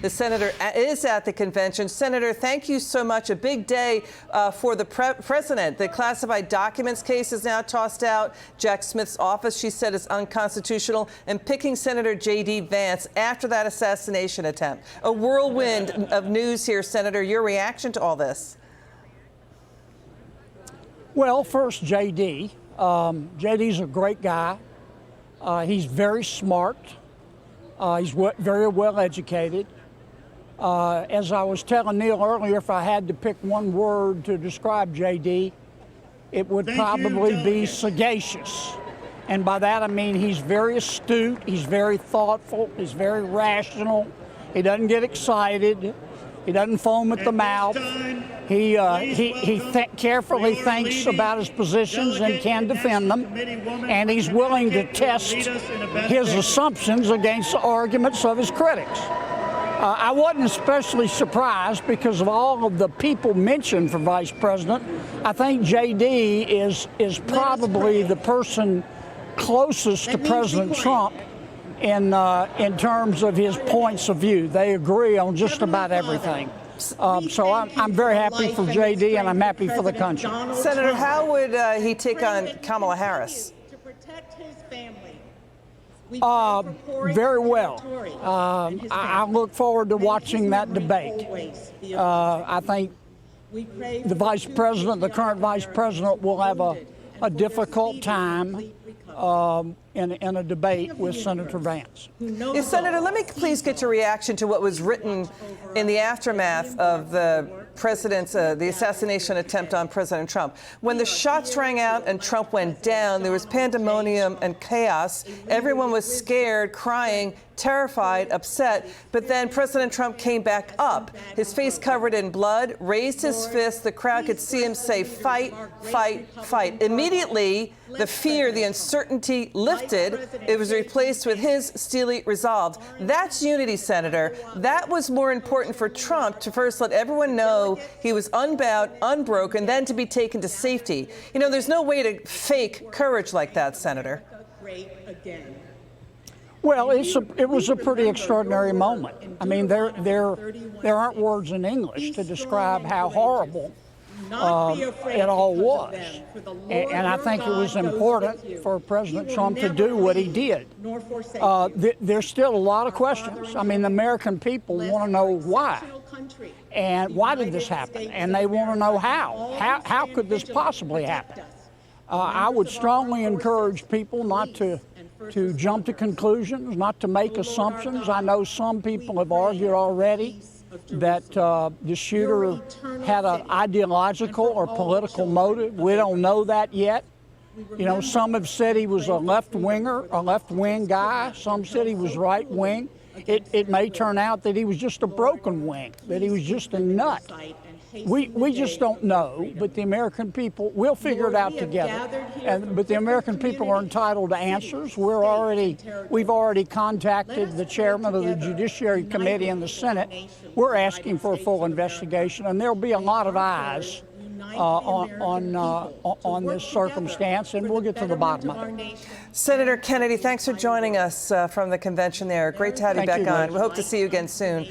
The senator is at the convention. Senator, thank you so much. A big day for the president. The classified documents case is now tossed out. Jack Smith's office, she said, is unconstitutional, and picking Senator JD Vance after that assassination attempt. A whirlwind of news here, Senator. Your reaction to all this? Well, first, JD. JD's a great guy. He's very smart. He's very well educated. As I was telling Neil earlier, if I had to pick one word to describe JD, it would probably be sagacious. And by that I mean he's very astute, he's very thoughtful, he's very rational. He doesn't get excited. He doesn't foam at the mouth. He carefully thinks about his positions and can defend them. And he's willing to test his assumptions against the arguments of his critics. I wasn't especially surprised because of all of the people mentioned for vice president. I think JD is probably the person closest to President Trump in terms of his points of view. They agree on just about everything. So I'm very happy for JD, and I'm happy for the country. Senator, how would he take on Kamala Harris? To protect his family. Very well. I look forward to watching that debate. I think the vice president, the current vice president, will have a difficult time in a debate with Senator Vance. Yes, Senator, let me please get your reaction to what was written in the aftermath of the president's the assassination attempt on President Trump. When the shots rang out and Trump went down, there was pandemonium and chaos. Everyone was scared, crying, terrified, upset. But then President Trump came back up, his face covered in blood, raised his fist. The crowd could see him say, "Fight, fight, fight." Immediately, the fear, the uncertainty lifted. It was replaced with his steely resolve. That's unity, Senator. That was more important for Trump, to first let everyone know he was unbowed, unbroken, then to be taken to safety. You know, there's no way to fake courage like that, Senator. Well, it was a pretty extraordinary moment. I mean, there aren't words in English to describe how horrible it all was. And I think it was important for President Trump to do what he did. There's still a lot of questions. I mean, the American people want to know why. And why did this happen? And they want to know how. How could this possibly happen? I would strongly encourage people not to jump to conclusions, not to make assumptions. I know some people have argued already that the shooter had an ideological or political motive. We don't know that yet. You know, some have said he was a left-wing guy. Some said he was right-wing. It may turn out that he was just a broken wing, that he was just a nut. We just don't know, but the American people, we'll figure it out together. But the American people are entitled to answers. We've already contacted the chairman of the Judiciary Committee in the Senate. We're asking for a full investigation, and there'll be a lot of eyes on this circumstance, and we'll get to the bottom of it. Senator Kennedy, thanks for joining us from the convention there. Great to have you back on. We hope to see you again soon.